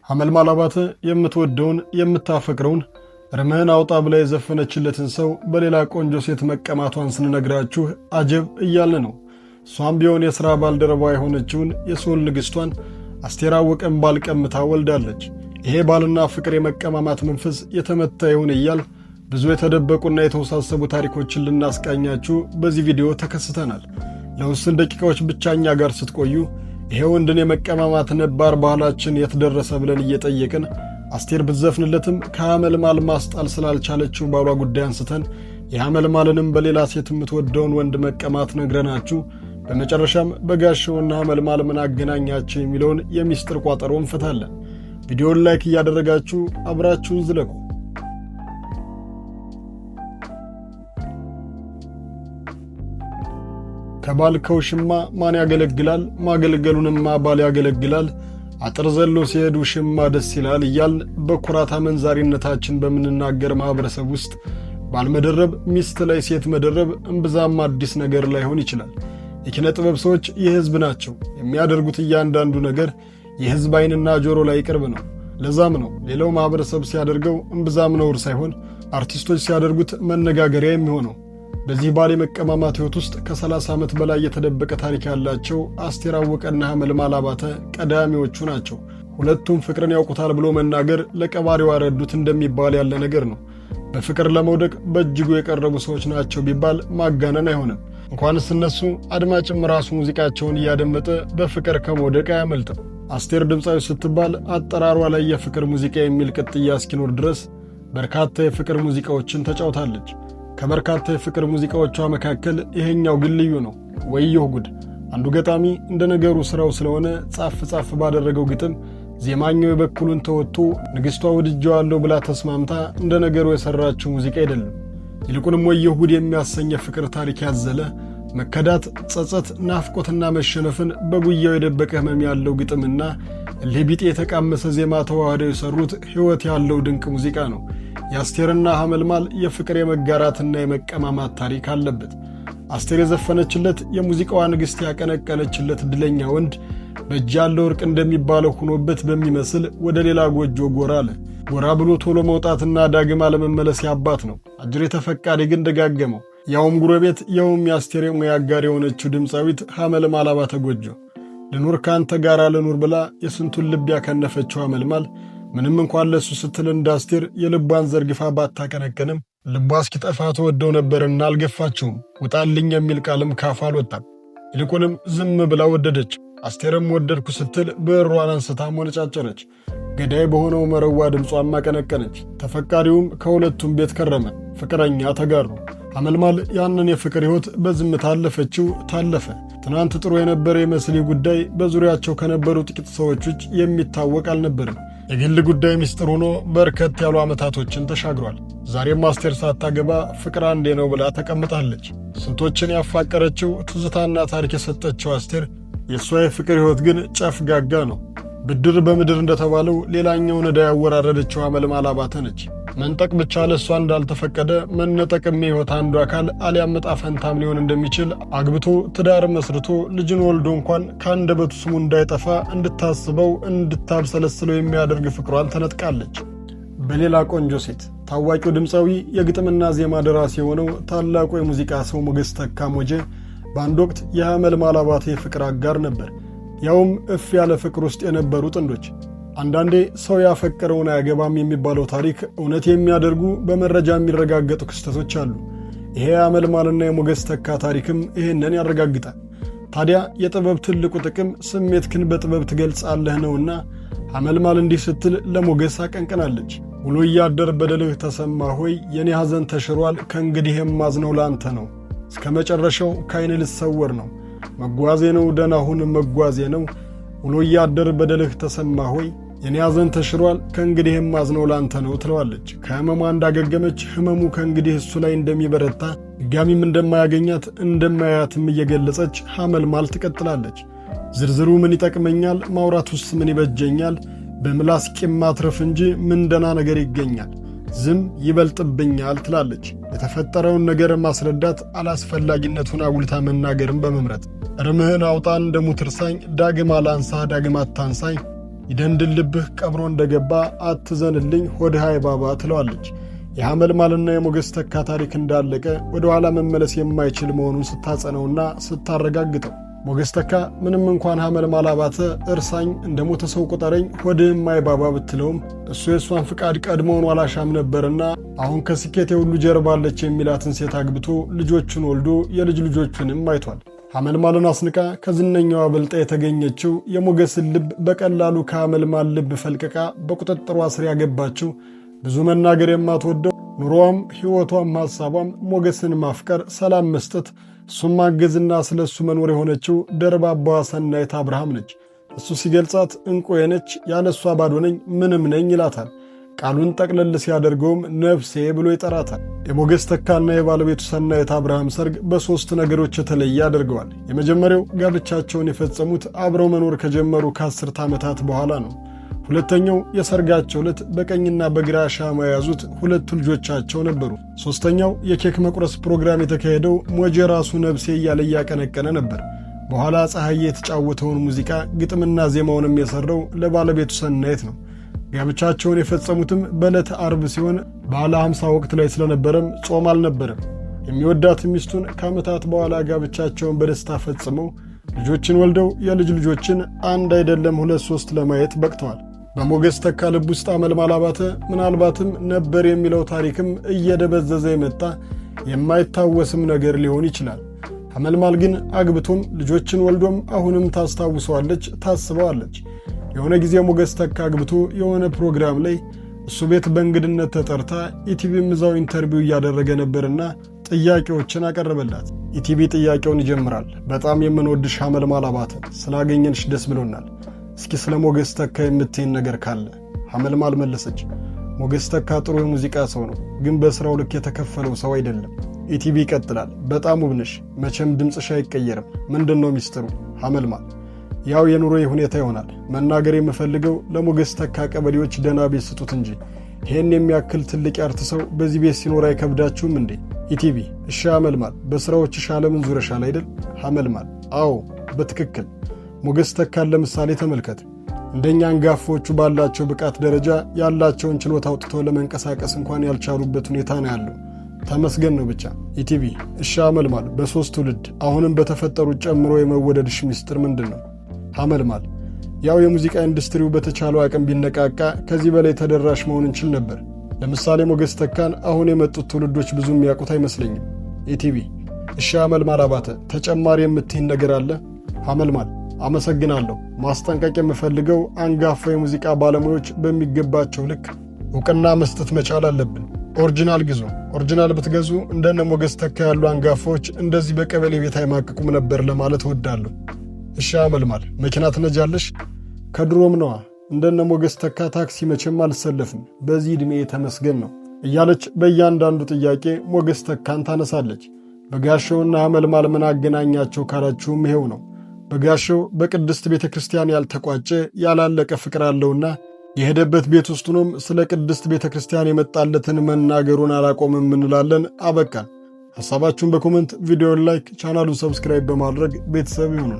ሐመልማል አባተ የምትወደውን የምታፈቅረውን ርምህን አውጣ ብላ የዘፈነችለትን ሰው በሌላ ቆንጆ ሴት መቀማቷን ስንነግራችሁ አጀብ እያልን ነው። እሷም ቢሆን የሥራ ባልደረባ የሆነችውን የሶል ንግሥቷን አስቴር አወቀን ባል ቀምታ ወልዳለች። ይሄ ባልና ፍቅር የመቀማማት መንፈስ የተመታ ይሁን እያል ብዙ የተደበቁና የተወሳሰቡ ታሪኮችን ልናስቃኛችሁ በዚህ ቪዲዮ ተከስተናል። ለውስን ደቂቃዎች ብቻ እኛ ጋር ስትቆዩ ይሄ ወንድን የመቀማማት ነባር ባህላችን የተደረሰ ብለን እየጠየቅን አስቴር ብትዘፍንለትም ከሐመልማል ማስጣል ስላልቻለችው ባሏ ጉዳይ አንስተን የሐመልማልንም በሌላ ሴት የምትወደውን ወንድ መቀማት ነግረናችሁ በመጨረሻም በጋሻውና ሐመልማል ምን አገናኛቸው የሚለውን የሚስጥር ቋጠሮ እንፈታለን። ቪዲዮውን ላይክ እያደረጋችሁ አብራችሁን ዝለቁ። ከባል ከውሽማ ማን ያገለግላል? ማገልገሉንማ ባል ያገለግላል። አጥር ዘሎ ሲሄድ ውሽማ ደስ ይላል እያልን በኩራት አመንዛሪነታችን በምንናገር ማህበረሰብ ውስጥ ባል መደረብ፣ ሚስት ላይ ሴት መደረብ እምብዛም አዲስ ነገር ላይሆን ይችላል። የኪነ ጥበብ ሰዎች የሕዝብ ናቸው። የሚያደርጉት እያንዳንዱ ነገር የሕዝብ ዓይንና ጆሮ ላይ ቅርብ ነው። ለዛም ነው ሌላው ማህበረሰብ ሲያደርገው እምብዛም ነውር ሳይሆን አርቲስቶች ሲያደርጉት መነጋገሪያ የሚሆነው። በዚህ ባል የመቀማማት ሕይወት ውስጥ ከ30 ዓመት በላይ የተደበቀ ታሪክ ያላቸው አስቴር አወቀና ሐመልማል አባተ ቀዳሚዎቹ ናቸው። ሁለቱም ፍቅርን ያውቁታል ብሎ መናገር ለቀባሪው አረዱት እንደሚባል ያለ ነገር ነው። በፍቅር ለመውደቅ በእጅጉ የቀረቡ ሰዎች ናቸው ቢባል ማጋነን አይሆንም። እንኳንስ እነሱ አድማጭም ራሱ ሙዚቃቸውን እያደመጠ በፍቅር ከመውደቅ አያመልጥም። አስቴር ድምፃዊ ስትባል አጠራሯ ላይ የፍቅር ሙዚቃ የሚል ቅጥያ እስኪኖር ድረስ በርካታ የፍቅር ሙዚቃዎችን ተጫውታለች። ከበርካታ የፍቅር ሙዚቃዎቿ መካከል ይሄኛው ግን ልዩ ነው። ወየው ጉድ! አንዱ ገጣሚ እንደ ነገሩ ስራው ስለሆነ ጻፍ ባደረገው ግጥም ዜማኛው የበኩሉን ተወጥቶ ንግሥቷ ወድጄዋለሁ ብላ ተስማምታ እንደ ነገሩ የሰራችው ሙዚቃ አይደለም። ይልቁንም ወየው ጉድ የሚያሰኝ የፍቅር ታሪክ ያዘለ መከዳት፣ ጸጸት፣ ናፍቆትና መሸነፍን በጉያው የደበቀ ህመም ያለው ግጥምና ለቢጤ የተቃመሰ ዜማ ተዋህደው የሰሩት ሕይወት ያለው ድንቅ ሙዚቃ ነው። የአስቴርና ሐመልማል የፍቅር የመጋራትና የመቀማማት ታሪክ አለበት። አስቴር የዘፈነችለት የሙዚቃዋ ንግሥት ያቀነቀነችለት ድለኛ ወንድ በእጅ ያለው ወርቅ እንደሚባለው ሆኖበት በሚመስል ወደ ሌላ ጎጆ ጎራ አለ። ጎራ ብሎ ቶሎ መውጣትና ዳግም አለመመለስ ያባት ነው። አጅሬ ተፈቃሪ ግን ደጋገመው። ያውም ጉረቤት፣ ያውም የአስቴር የሙያ አጋር የሆነችው ድምፃዊት ሐመልማል አባተ ጎጆ። ልኑር ካንተ ጋር ልኑር ብላ የስንቱን ልብ ያከነፈችው ሐመልማል ምንም እንኳን ለሱ ስትል እንዳስቴር የልቧን ዘርግፋ ባታቀነቀንም ልቧ እስኪጠፋ ተወደው ነበርና አልገፋችውም። ውጣልኝ የሚል ቃልም ካፏ አልወጣም። ይልቁንም ዝም ብላ ወደደች። አስቴርም ወደድኩ ስትል ብዕሯን አንስታ ሞነጫጨረች። ገዳይ በሆነው መረዋ ድምጿም አቀነቀነች። ተፈቃሪውም ከሁለቱም ቤት ከረመ። ፍቅረኛ ተጋሩ። ሐመልማል ያንን የፍቅር ሕይወት በዝምታ አለፈችው፣ ታለፈ። ትናንት ጥሩ የነበረ የመስሊ ጉዳይ በዙሪያቸው ከነበሩ ጥቂት ሰዎች ውጭ የሚታወቅ አልነበርም። የግል ጉዳይ ምስጢር ሆኖ በርከት ያሉ ዓመታቶችን ተሻግሯል። ዛሬም አስቴር ሳታገባ ፍቅር አንዴ ነው ብላ ተቀምጣለች። ስንቶችን ያፋቀረችው ትዝታና ታሪክ የሰጠችው አስቴር የእሷ የፍቅር ሕይወት ግን ጨፍጋጋ ነው። ብድር በምድር እንደተባለው ሌላኛውን ዕዳ ያወራረደችው ሐመልማል አባተ ነች። መንጠቅ ብቻ ለእሷ እንዳልተፈቀደ መነጠቅም የሕይወት አንዱ አካል አሊያም ዕጣ ፈንታም ሊሆን እንደሚችል አግብቶ ትዳር መስርቶ ልጅን ወልዶ እንኳን ከአንደበቱ ስሙ እንዳይጠፋ እንድታስበው እንድታብሰለስለው የሚያደርግ ፍቅሯን ተነጥቃለች። በሌላ ቆንጆ ሴት ታዋቂው ድምፃዊ የግጥምና ዜማ ደራሲ የሆነው ታላቁ የሙዚቃ ሰው ሞገስ ተካ ሞጀ በአንድ ወቅት የሐመልማል አባተ የፍቅር አጋር ነበር። ያውም እፍ ያለ ፍቅር ውስጥ የነበሩ ጥንዶች። አንዳንዴ ሰው ያፈቀረውን አያገባም የሚባለው ታሪክ እውነት የሚያደርጉ በመረጃ የሚረጋገጡ ክስተቶች አሉ። ይሄ የሐመልማልና የሞገስ ተካ ታሪክም ይሄንን ያረጋግጣል። ታዲያ የጥበብ ትልቁ ጥቅም ስሜትክን በጥበብ ትገልጻለህ ነውና ሐመልማል እንዲህ ስትል ለሞገስ አቀንቅናለች። ውሎ እያደር በደልህ ተሰማ ሆይ የኔ ሐዘን ተሽሯል፣ ከእንግዲህ የማዝነው ላንተ ነው። እስከ መጨረሻው ካይን ልሰወር ነው። መጓዜ ነው ደናሁን መጓዜ ነው። ውሎ እያደር በደልህ ተሰማ ሆይ የኔ ሐዘን ተሽሯል፣ ከእንግዲህ የማዝነው ላንተ ነው ትለዋለች። ከህመሟ እንዳገገመች ህመሙ ከእንግዲህ እሱ ላይ እንደሚበረታ ድጋሚም እንደማያገኛት እንደማያትም እየገለጸች ሐመልማል ትቀጥላለች። ዝርዝሩ ምን ይጠቅመኛል? ማውራቱስ ምን ይበጀኛል? በምላስ ቂም ማትረፍ እንጂ ምን ደና ነገር ይገኛል? ዝም ይበልጥብኛል ትላለች። የተፈጠረውን ነገር ማስረዳት አላስፈላጊነቱን አጉልታ መናገርን በመምረጥ ርምህን አውጣን እንደ ሙት እርሳኝ፣ ዳግም አላንሳ ዳግም አታንሳኝ፣ ይደንድልብህ ቀብሮ እንደገባ አትዘንልኝ ሆድህ አይባባ ትለዋለች። የሐመልማልና የሞገስ ተካ ታሪክ እንዳለቀ ወደ ኋላ መመለስ የማይችል መሆኑን ስታጸነውና ስታረጋግጠው ሞገስ ተካ ምንም እንኳን ሐመልማል አባተ እርሳኝ እንደ ሞተ ሰው ቁጠረኝ ሆድህም አይባባ ብትለውም እሱ የእሷን ፍቃድ ቀድሞውን አላሻም ነበርና አሁን ከስኬት የሁሉ ጀርባለች የሚላትን ሴት አግብቶ ልጆቹን ወልዶ የልጅ ልጆቹንም አይቷል። ሐመልማልን አስንቃ ከዝነኛዋ በልጣ የተገኘችው የሞገስን ልብ በቀላሉ ከሐመልማል ልብ ፈልቅቃ በቁጥጥሯ ስር ያገባችው ብዙ መናገር የማትወደው ኑሮዋም ሕይወቷም ሐሳቧም ሞገስን ማፍቀር፣ ሰላም መስጠት፣ እሱም ማገዝና ስለ እሱ መኖር የሆነችው ደርባባዋ ሰናይት አብርሃም ነች። እሱ ሲገልጻት እንቁዬ ነች፣ ያለ እሷ ባዶ ነኝ፣ ምንም ነኝ ይላታል። ቃሉን ጠቅለል ሲያደርገውም ነፍሴ ብሎ ይጠራታል። የሞገስ ተካና የባለቤቱ ሰናይት አብርሃም ሰርግ በሦስት ነገሮች የተለየ ያደርገዋል። የመጀመሪያው ጋብቻቸውን የፈጸሙት አብረው መኖር ከጀመሩ ከ10 ዓመታት በኋላ ነው። ሁለተኛው የሰርጋቸው ዕለት በቀኝና በግራ ሻማ የያዙት ሁለቱ ልጆቻቸው ነበሩ። ሦስተኛው የኬክ መቁረስ ፕሮግራም የተካሄደው ሞጄ ራሱ ነፍሴ እያለ እያቀነቀነ ነበር። በኋላ ፀሐዬ የተጫወተውን ሙዚቃ ግጥምና ዜማውንም የሠራው ለባለቤቱ ሰናይት ነው። ጋብቻቸውን የፈጸሙትም በዕለተ ዓርብ ሲሆን ባለ 50 ወቅት ላይ ስለነበረም ጾም አልነበረም። የሚወዳት ሚስቱን ከዓመታት በኋላ ጋብቻቸውን በደስታ ፈጽመው ልጆችን ወልደው የልጅ ልጆችን አንድ አይደለም 2-3 ለማየት በቅተዋል። በሞገስ ተካ ልብ ውስጥ ሐመልማል አባተ ምናልባትም ነበር የሚለው ታሪክም እየደበዘዘ የመጣ የማይታወስም ነገር ሊሆን ይችላል። ሐመልማል ግን አግብቶም ልጆችን ወልዶም አሁንም ታስታውሰዋለች፣ ታስበዋለች። የሆነ ጊዜ ሞገስ ተካ አግብቶ የሆነ ፕሮግራም ላይ እሱ ቤት በእንግድነት ተጠርታ ኢቲቪም እዛው ኢንተርቪው እያደረገ ነበርና ጥያቄዎችን አቀረበላት። ኢቲቪ ጥያቄውን ይጀምራል። በጣም የምንወድሽ ሐመልማል አባተ፣ ስላገኘንሽ ደስ ብሎናል። እስኪ ስለ ሞገስ ተካ የምትይን ነገር ካለ። ሐመልማል መለሰች። ሞገስ ተካ ጥሩ የሙዚቃ ሰው ነው፣ ግን በሥራው ልክ የተከፈለው ሰው አይደለም። ኢቲቪ ይቀጥላል። በጣም ውብ ነሽ፣ መቼም ድምፅሽ አይቀየርም። ምንድን ነው ሚስጥሩ? ሐመልማል ያው የኑሮ ሁኔታ ይሆናል። መናገር የምፈልገው ለሞገስ ተካ ቀበሌዎች ደህና ቤት ስጡት እንጂ ይህን የሚያክል ትልቅ ያርት ሰው በዚህ ቤት ሲኖር አይከብዳችሁም እንዴ? ኢቲቪ እሺ ሐመልማል፣ በሥራዎችሽ ዓለምን ዙረሻል አይደል? ሐመልማል አዎ በትክክል። ሞገስ ተካን ለምሳሌ ተመልከት። እንደኛ አንጋፎቹ ባላቸው ብቃት ደረጃ ያላቸውን ችሎታ አውጥተው ለመንቀሳቀስ እንኳን ያልቻሉበት ሁኔታ ነው ያለው። ተመስገን ነው ብቻ። ኢቲቪ እሺ ሐመልማል፣ በሦስት ትውልድ አሁንም በተፈጠሩት ጨምሮ የመወደድሽ ምስጢር ምንድን ነው? ሐመልማል ያው የሙዚቃ ኢንዱስትሪው በተቻለው አቅም ቢነቃቃ ከዚህ በላይ ተደራሽ መሆን እንችል ነበር። ለምሳሌ ሞገስ ተካን አሁን የመጡት ትውልዶች ብዙ የሚያውቁት አይመስለኝም። ኢቲቪ እሺ ሐመልማል አባተ፣ ተጨማሪ የምትይን ነገር አለ? ሐመልማል አመሰግናለሁ። ማስጠንቀቅ የምፈልገው አንጋፋ የሙዚቃ ባለሙያዎች በሚገባቸው ልክ ዕውቅና መስጠት መቻል አለብን። ኦሪጂናል ግዙ። ኦሪጂናል ብትገዙ እንደነ ሞገስ ተካ ያሉ አንጋፋዎች እንደዚህ በቀበሌ ቤት አይማቅቁም ነበር ለማለት እወዳለሁ። እሺ ሐመልማል፣ መኪና ትነጃለሽ? ከድሮም ነዋ። እንደነ ሞገስ ተካ ታክሲ መቼም አልሰለፍም። በዚህ ዕድሜ ተመስገን ነው እያለች በእያንዳንዱ ጥያቄ ሞገስ ተካን ታነሳለች። በጋሻውና ሐመልማል ምን አገናኛቸው ካላችሁም ይሄው ነው። በጋሻው በቅድስት ቤተ ክርስቲያን ያልተቋጨ ያላለቀ ፍቅር አለውና የሄደበት ቤት ውስጥ ሆኖም ስለ ቅድስት ቤተ ክርስቲያን የመጣለትን መናገሩን አላቆምም እንላለን። አበቃን። ሐሳባችሁን በኮመንት ቪዲዮን ላይክ፣ ቻናሉን ሰብስክራይብ በማድረግ ቤተሰብ ይሁኑ።